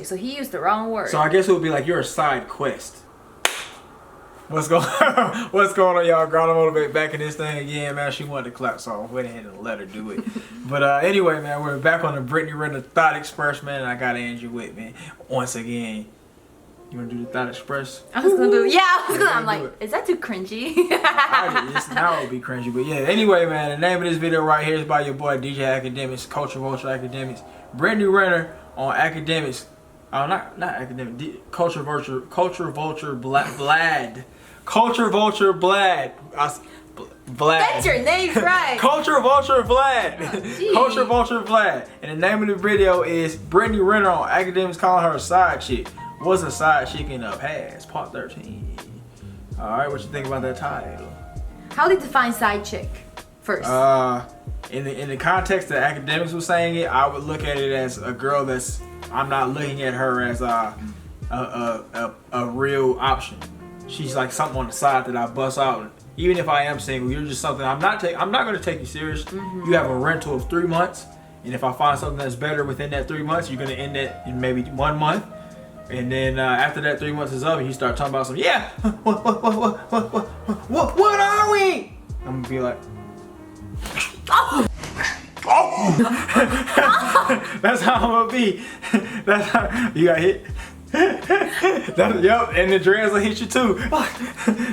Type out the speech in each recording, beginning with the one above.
So he used the wrong word. So I guess it would be like you're a side quest. What's going What's going on, y'all? Ground Motivate back in this thing again, man. She wanted to clap, so I went ahead and let her do it. But anyway, man, we're back on the Brittney Renner Thought Express, man, and I got Angie with me once again. You want to do the Thought Express? I was gonna do it. Yeah, I was gonna. I'm like, is that too cringy? Now it would be cringy, but yeah. Anyway, man, the name of this video right here is by your boy DJ Academics, Culture Vulture Academics, Brittney Renner on Academics. Oh, not academic. Culture Vulture, Vlad. Culture Vulture Vlad. Vlad. That's your name, right? Culture Vulture Vlad. Oh, Culture Vulture Vlad. And the name of the video is Brittney Renner on Academics calling her a side chick. Was a side chick in the past, part 13. Alright, what you think about that title? How do you define side chick first? In the context that Academics was saying it, I would look at it as a girl that's, I'm not looking at her as a real option. She's like something on the side that I bust out. Even if I am single, you're just something I'm not going to take you serious. You have a rental of 3 months, and if I find something that's better within that 3 months, you're going to end it in maybe 1 month. And then after that 3 months is up, you start talking about some, yeah, what are we? I'm gonna be like, oh. That's how I'm gonna be. That's how you got hit. Yep, and the dreads will hit you too.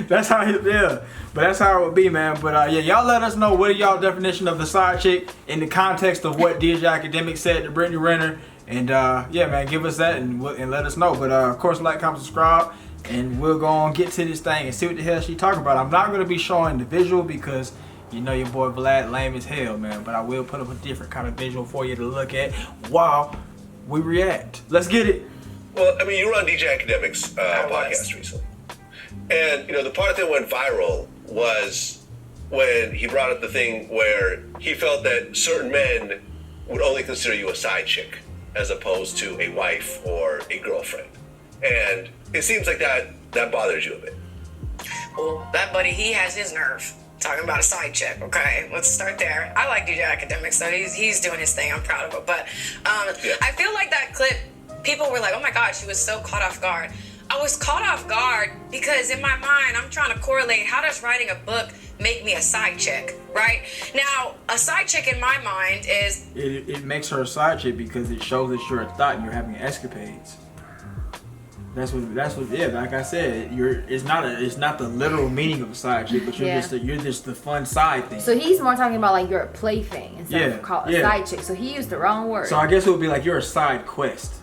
That's how, yeah. But that's how it would be, man. But yeah, y'all let us know what are y'all definition of the side chick in the context of what DJ Academics said to Brittney Renner. And yeah, man, give us that and let us know. But of course, like, comment, subscribe, and we'll go on get to this thing and see what the hell she talking about. I'm not gonna be showing the visual because you know your boy Vlad lame as hell, man. But I will put up a different kind of visual for you to look at while we react. Let's get it. Well, I mean, you were on DJ Academics podcast recently, and you know the part that went viral was when he brought up the thing where he felt that certain men would only consider you a side chick as opposed to a wife or a girlfriend. And it seems like that bothers you a bit. Well, that buddy, he has his nerve talking about a side chick, okay? Let's start there. I like DJ Academics, so he's doing his thing. I'm proud of him. But yeah. I feel like that clip, people were like, oh my God, she was so caught off guard. I was caught off guard because in my mind, I'm trying to correlate how does writing a book make me a side chick, right? Now, a side chick in my mind is... It makes her a side chick because it shows that you're a thought and you're having escapades. That's what. Yeah, like I said, it's not the literal meaning of a side chick, but you're just the fun side thing. So he's more talking about like you're a plaything instead of called a side chick. So he used the wrong word. So I guess it would be like you're a side quest.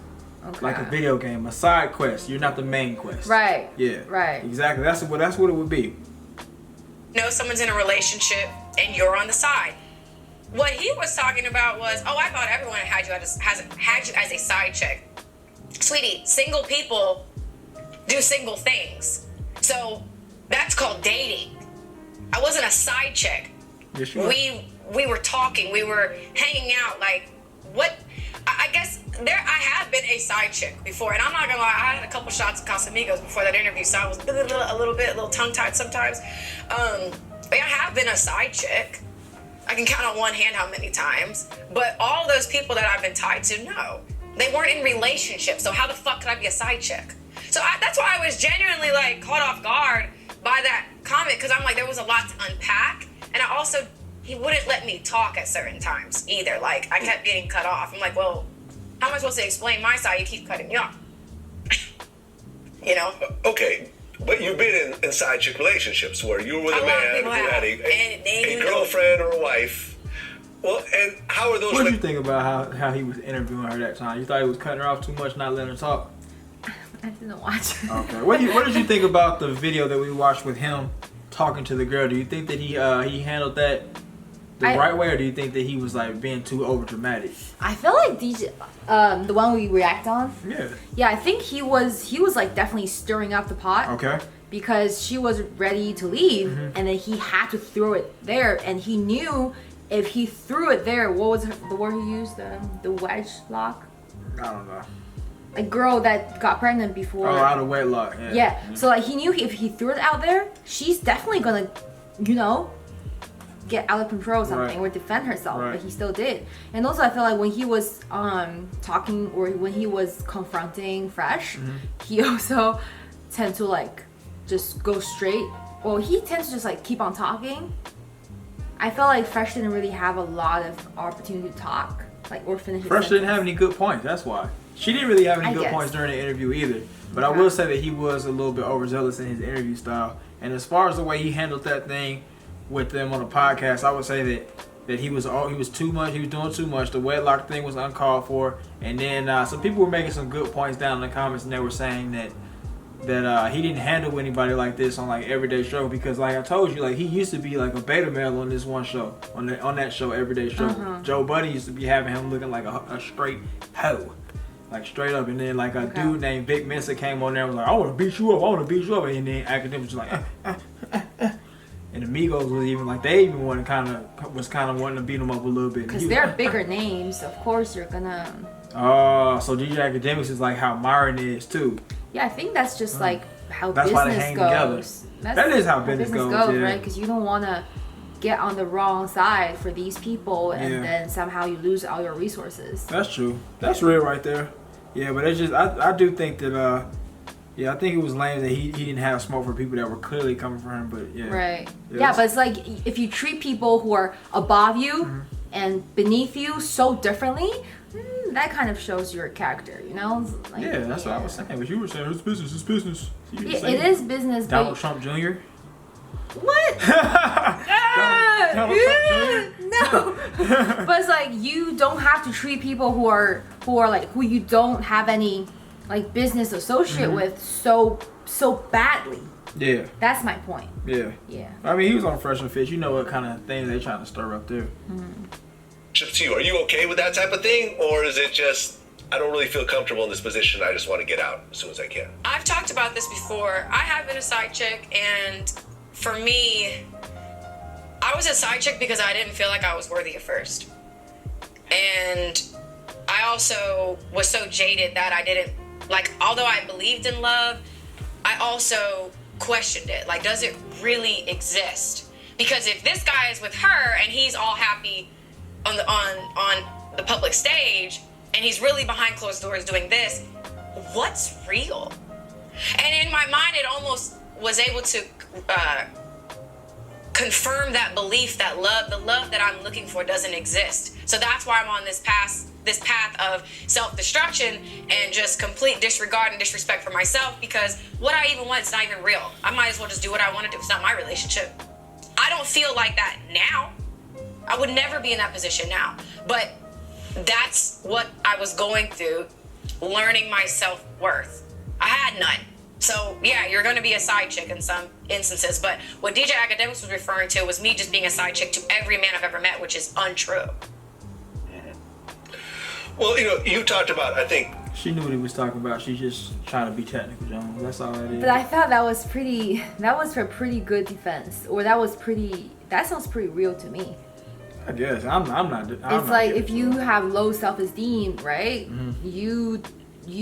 Okay. Like a video game, a side quest. You're not the main quest. Right. Yeah. Right. Exactly. That's what it would be. You know, someone's in a relationship and you're on the side. What he was talking about was, oh, I thought everyone had you as a side chick. Sweetie, single people do single things. So that's called dating. I wasn't a side chick. Yes, you are. We were talking, we were hanging out, like what? I guess I have been a side chick before, and I'm not gonna lie, I had a couple shots of Casamigos before that interview, so I was a little tongue-tied sometimes. But I have been a side chick. I can count on one hand how many times. But all those people that I've been tied to, no. They weren't in relationships, so how the fuck could I be a side chick? So that's why I was genuinely like caught off guard by that comment, because I'm like, there was a lot to unpack, and I also, he wouldn't let me talk at certain times either. Like, I kept getting cut off. I'm like, well, how am I supposed to explain my side? You keep cutting me off. You know? Okay, but you've been in side chick relationships where you were with a man who had a girlfriend or a wife. Well, and how are those? What did you think about how he was interviewing her that time? You thought he was cutting her off too much, not letting her talk? I didn't watch it. Okay. What did you think about the video that we watched with him talking to the girl? Do you think that he handled that the right way, or do you think that he was like being too over dramatic? I feel like DJ, the one we react on. Yeah. Yeah, I think he was like definitely stirring up the pot. Okay. Because she was ready to leave, and then he had to throw it there, and he knew if he threw it there, what was the word he used? The wedge lock. I don't know. A girl that got pregnant before. Oh, out of wedlock. Yeah. So like he knew if he threw it out there, she's definitely gonna, you know, get out of control or something or defend herself, but he still did. And also I feel like when he was talking or when he was confronting Fresh, he also tend to like just go straight. Well, he tends to just like keep on talking. I felt like Fresh didn't really have a lot of opportunity to talk, like or finish. Fresh didn't have any good points. That's why she didn't really have any good points during the interview either. But I will say that he was a little bit overzealous in his interview style. And as far as the way he handled that thing with them on the podcast, I would say that he was too much. He was doing too much. The wedlock thing was uncalled for. And then some people were making some good points down in the comments, and they were saying that he didn't handle anybody like this on like Everyday Show, because like I told you, like he used to be like a beta male on this one show, on that show, Everyday Show. Joe Buddy used to be having him looking like a straight hoe. Like straight up, and then like a dude named Vic Mensa came on there and was like, I want to beat you up, and then Academics was like, and the Migos was even like, they even was kind of wanting to beat him up a little bit. Because they're bigger names, of course you're gonna. So DJ Academics is like how Myron is too. Yeah, I think that's just like how that's business why they hang goes. Together. That is how business goes, right? Because you don't want to get on the wrong side for these people, and then somehow you lose all your resources. That's true. That's real right there. Yeah, but it's just I do think that I think it was lame that he didn't have smoke for people that were clearly coming for him. But right. Yeah, but it's like if you treat people who are above you and beneath you so differently, that kind of shows your character, you know? Like, that's what I was saying. But you were saying it's business. Yeah, it is business. Donald Trump Jr. What? No. But it's like you don't have to treat people who are like who you don't have any like business associate with so badly. Yeah. That's my point. Yeah. Yeah. I mean, he was on Fresh and Fit. You know what kind of things they trying to stir up there. To you, are you okay with that type of thing, or is it just I don't really feel comfortable in this position, I just want to get out as soon as I can? I've talked about this before. I have been a side chick, and for me, I was a side chick because I didn't feel like I was worthy at first. And I also was so jaded that I didn't, like, although I believed in love, I also questioned it. Like, does it really exist? Because if this guy is with her and he's all happy on the public stage and he's really behind closed doors doing this, what's real? And in my mind, it almost was able to confirm that belief that the love that I'm looking for doesn't exist. So that's why I'm on this path of self-destruction and just complete disregard and disrespect for myself, because what I even want is not even real. I might as well just do what I want to do. It's not my relationship. I don't feel like that now. I would never be in that position now. But that's what I was going through, learning my self-worth. I had none. So yeah, you're going to be a side chick in some instances, but what DJ Academics was referring to was me just being a side chick to every man I've ever met, which is untrue. Well, you talked about, I think... She knew what he was talking about. She's just trying to be technical, Jones. That's all it is. But I thought that was a pretty good defense. Or that sounds pretty real to me. I guess. I'm not. It's like if you have low self-esteem, right? You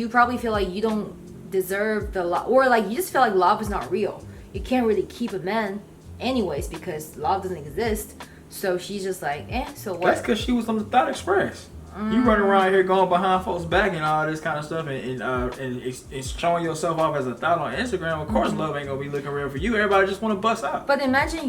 probably feel like you don't deserve the love, or like you just feel like love is not real. You can't really keep a man anyways because love doesn't exist. So she's just like, so what? That's because she was on the Thought Express. You running around here going behind folks' back and all this kind of stuff, and it's showing yourself off as a thought on Instagram. Of course, love ain't gonna be looking real for you. Everybody just want to bust out. But imagine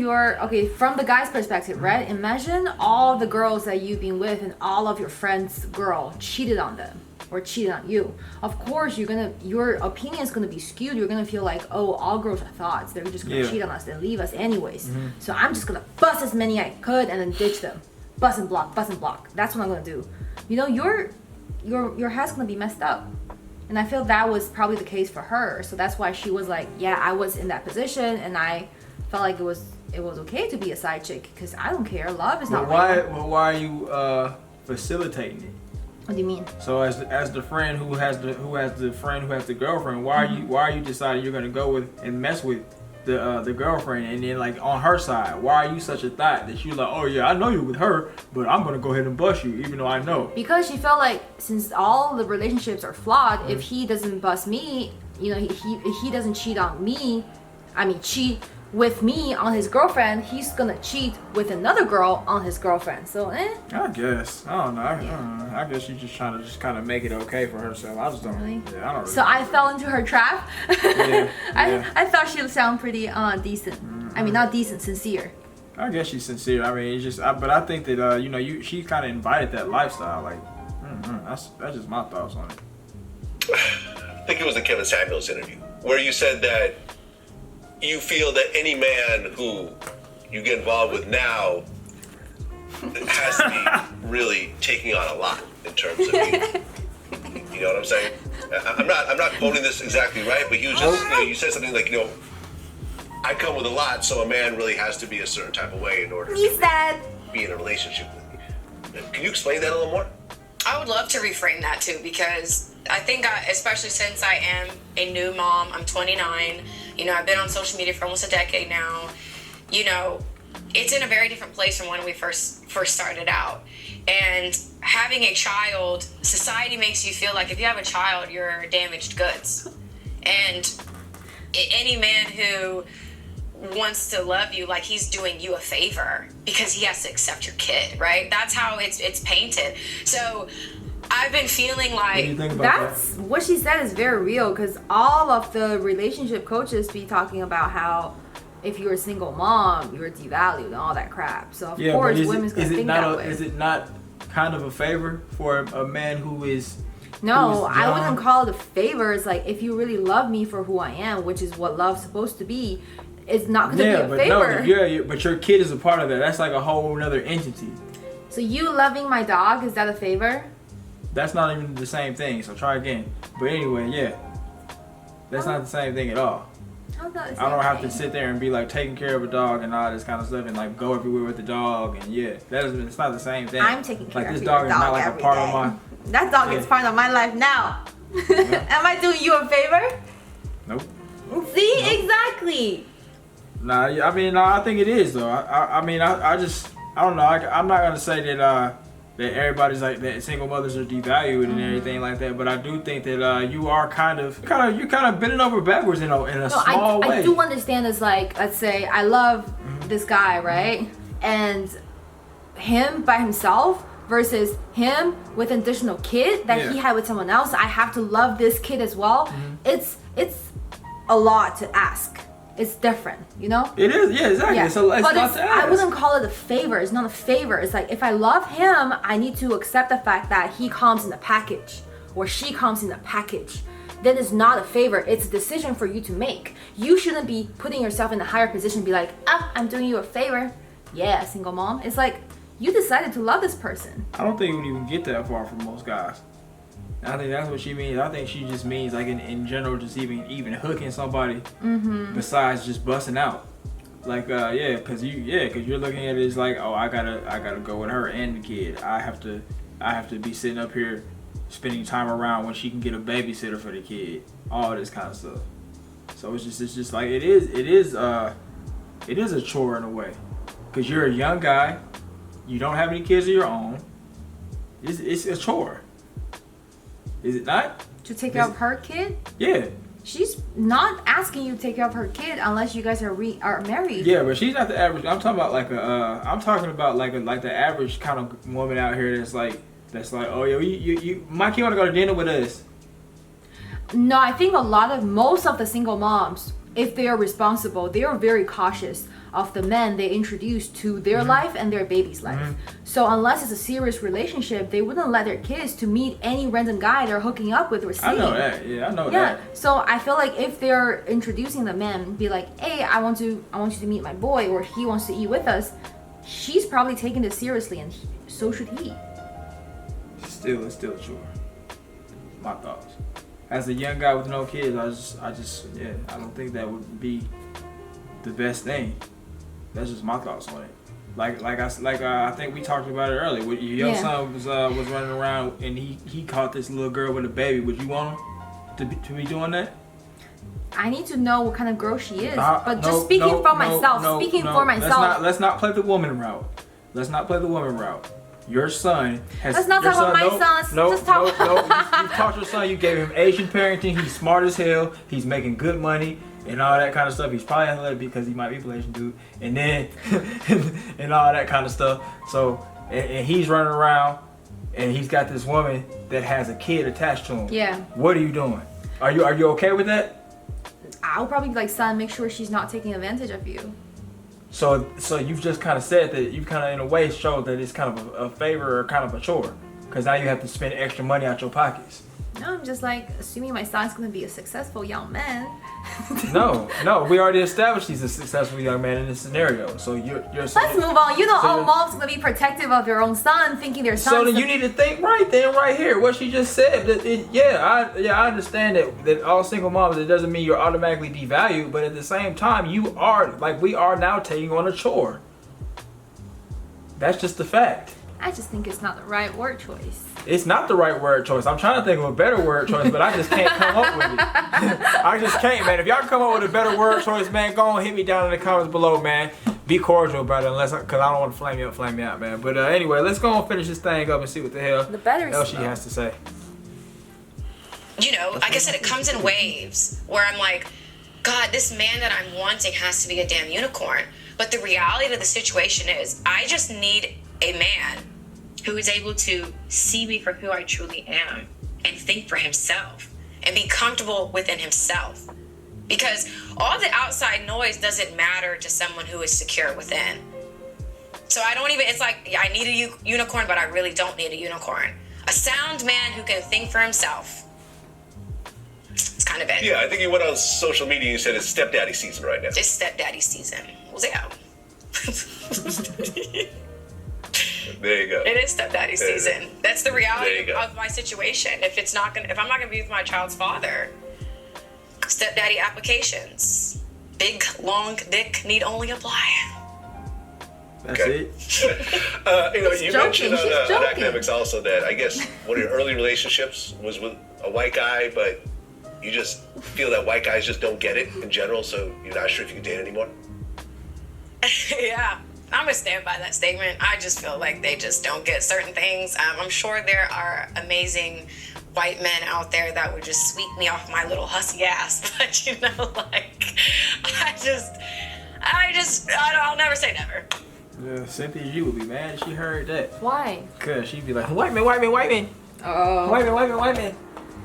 from the guy's perspective, right? Imagine all the girls that you've been with and all of your friends' girl cheated on them or cheated on you. Of course, your opinion is gonna be skewed. You're gonna feel like, oh, all girls are thoughts. They're just gonna cheat on us and leave us anyways. So I'm just gonna bust as many I could and then ditch them. Bust and block. That's what I'm gonna do. Your head's gonna be messed up. And I feel that was probably the case for her. So that's why she was like, yeah, I was in that position and I felt like it was okay to be a side chick because I don't care. Love is not real. Why are you facilitating it? What do you mean? So as the friend who has the girlfriend, why are you deciding you're gonna go with and mess with the girlfriend, and then like on her side, why are you such a thought that you're like, oh yeah, I know you're with her, but I'm gonna go ahead and bust you even though I know? Because she felt like since all the relationships are flawed, if he doesn't bust me, he doesn't cheat on me, cheat with me on his girlfriend, he's gonna cheat with another girl on his girlfriend. So, I guess. I don't know. I don't know. I guess she's just trying to just kind of make it okay for herself. I just don't. Really? Yeah, I don't really. So I fell into her trap. Yeah, yeah. I thought she would sound pretty decent. I mean, not decent, sincere. I guess she's sincere. I mean, it's just. But I think that you know, she kind of invited that lifestyle. Like, that's just my thoughts on it. I think it was the Kevin Samuels interview where you said that you feel that any man who you get involved with now has to be really taking on a lot in terms of you. You know what I'm saying? I'm not quoting this exactly right, but he was just, you said something like, I come with a lot, so a man really has to be a certain type of way in order to be in a relationship with me. Can you explain that a little more? I would love to reframe that too, because I think, especially since I am a new mom, I'm 29, I've been on social media for almost a decade now, it's in a very different place from when we first started out. And having a child, society makes you feel like if you have a child, you're damaged goods. And any man who wants to love you, like he's doing you a favor because he has to accept your kid, right? That's how it's painted. So I've been feeling like What do you think about That's what she said is very real, because all of the relationship coaches be talking about how if you're a single mom, you're devalued and all that crap. So of course, women's gonna think that way. Is it not kind of a favor for a man who is? No, who's I young? wouldn't call it a favor. It's like if you really love me for who I am, which is what love's supposed to be, it's not gonna be a favor. But your kid is a part of that. That's like a whole another entity. So you loving my dog, is that a favor? That's not even the same thing. So try again. But anyway, yeah, that's not the same thing at all. How's that the I don't same have to thing? sit there and be like taking care of a dog and all this kind of stuff and like go everywhere with the dog and it's not the same thing. I'm taking care like of this your dog is not like a every part day. of my. That dog is part of my life now. Am I doing you a favor? Nope. See, exactly. Nah, I think it is though. I don't know. I'm not gonna say that that everybody's like that single mothers are devalued and everything like that. But I do think that you are kind of bending over backwards in a small way. I do understand. It's like, let's say I love this guy, right? And him by himself versus him with an additional kid that he had with someone else. I have to love this kid as well. It's a lot to ask. It's different, It is, yeah, exactly. Yeah. So but I wouldn't call it a favor. It's not a favor. It's like if I love him, I need to accept the fact that he comes in a package or she comes in a package. Then it's not a favor. It's a decision for you to make. You shouldn't be putting yourself in a higher position and be like, I'm doing you a favor. Yeah, single mom. It's like you decided to love this person. I don't think it would even get that far for most guys. I think that's what she means. I think she just means like in general, just even hooking somebody besides just busting out. Like because you're looking at it as like, oh, I gotta go with her and the kid. I have to be sitting up here spending time around when she can get a babysitter for the kid. All this kind of stuff. So it's just like it is a chore in a way, because you're a young guy, you don't have any kids of your own. It's a chore. Is it not? To take care of her kid? Yeah. She's not asking you to take care of her kid unless you guys are married. Yeah, but she's not the average. I'm talking about like the average kind of woman out here that's like, oh yo, you my kid wanna go to dinner with us. No, I think most of the single moms, if they are responsible, they are very cautious of the men they introduce to their life and their baby's life. So unless it's a serious relationship, they wouldn't let their kids to meet any random guy they're hooking up with or seeing. I know that. Yeah, I know that. So I feel like if they're introducing the man, be like, hey, I want you to meet my boy, or he wants to eat with us, she's probably taking this seriously, and so should he. It's still a chore. My thoughts. As a young guy with no kids, I don't think that would be the best thing. That's just my thoughts on it. I think we talked about it earlier. Your son was running around and he caught this little girl with a baby. Would you want him to be doing that? I need to know what kind of girl she is. But just speaking for myself. Let's not play the woman route. Your son has. Let's not talk about my son. Let's just talk. You taught your son. You gave him Asian parenting. He's smart as hell. He's making good money. and all that kind of stuff. He's probably athletic because he might be a Malaysian dude, and then and all that kind of stuff. So and he's running around, and he's got this woman that has a kid attached to him. Yeah. What are you doing? Are you okay with that? I'll probably be like, son, make sure she's not taking advantage of you. So you've just kind of said that you've kind of in a way showed that it's kind of a favor or kind of a chore, because now you have to spend extra money out your pockets. No, I'm just like assuming my son's gonna be a successful young man. No, we already established he's a successful young man in this scenario. So you're Let's move on. You know, so all you're- moms gonna be protective of their own son, thinking their son. So then you need to think right then, right here, what she just said. I understand that all single moms, it doesn't mean you're automatically devalued, but at the same time, you are, like we are now, taking on a chore. That's just the fact. I just think it's not the right word choice. It's not the right word choice. I'm trying to think of a better word choice, but I just can't come up with it. I just can't, man. If y'all come up with a better word choice, man, go on, hit me down in the comments below, man. Be cordial about it, because I don't want to flame me out, man. But anyway, let's go and finish this thing up and see what the hell else she has to say. You know, like I said, it comes in waves where I'm like, God, this man that I'm wanting has to be a damn unicorn. But the reality of the situation is, I just need a man who is able to see me for who I truly am and think for himself and be comfortable within himself. Because all the outside noise doesn't matter to someone who is secure within. So I don't even, it's like, I need a unicorn, but I really don't need a unicorn. A sound man who can think for himself. It's kind of it. Yeah, I think you went on social media and you said it's stepdaddy season right now. It's stepdaddy season. What's it out? There you go. It is stepdaddy season. That's the reality There you of my situation. If I'm not gonna be with my child's father, stepdaddy applications. Big long dick need only apply. That's Okay. it. You joking. mentioned She's on joking. academics also that I guess one of your early relationships was with a white guy, but you just feel that white guys just don't get it in general, so you're not sure if you can date anymore. Yeah, I'm gonna stand by that statement. I just feel like they just don't get certain things. I'm sure there are amazing white men out there that would just sweep me off my little hussy ass, but you know, like, I'll never say never. Yeah, Cynthia, you would be mad if she heard that. Why? Cause she'd be like, white man, white man, white man. Oh. White man, white man, white man.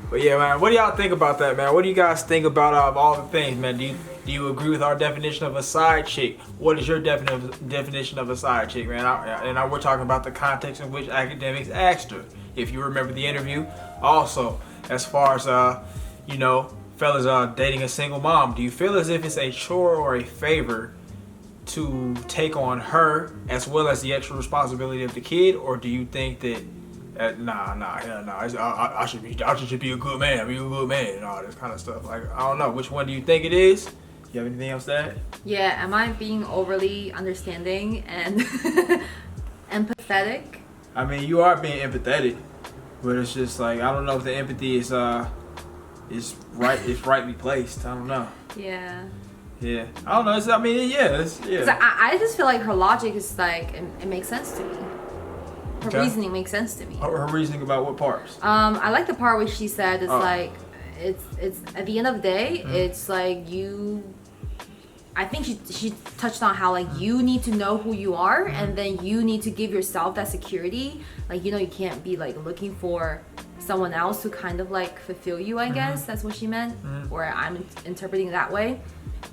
But yeah, man, what do y'all think about that, man? What do you guys think about all the things, man? Do you agree with our definition of a side chick? What is your definition of a side chick, man? We're talking about the context in which academics asked her. If you remember the interview. Also, as far as fellas dating a single mom, do you feel as if it's a chore or a favor to take on her as well as the extra responsibility of the kid, or do you think that hell no, I should be a good man, and all this kind of stuff? Like, I don't know, which one do you think it is? You have anything else to add? Yeah, am I being overly understanding and empathetic? I mean, you are being empathetic, but it's just like, I don't know if the empathy is rightly placed. I don't know. Yeah. Yeah, I don't know. Yeah. 'Cause I just feel like her logic is like, it makes sense to me. Her Okay. reasoning makes sense to me. Her reasoning about what parts? I like the part where she said it's Oh. like, it's at the end of the day, it's like you. I think she touched on how like you need to know who you are, and then you need to give yourself that security. Like, you can't be like looking for someone else to kind of like fulfill you. I guess that's what she meant, or I'm interpreting it that way.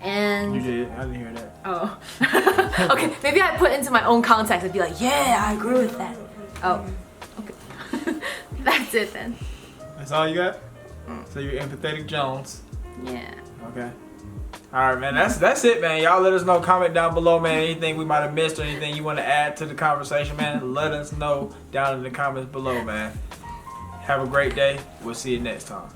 And You did. I didn't hear that. oh, okay. Maybe I put into my own context and be like, yeah, I agree with that. Oh, okay. That's it then. That's all you got? So you're empathetic Jones. Yeah. Okay. All right, man. That's it, man. Y'all let us know. Comment down below, man. Anything we might have missed or anything you want to add to the conversation, man. Let us know down in the comments below, man. Have a great day. We'll see you next time.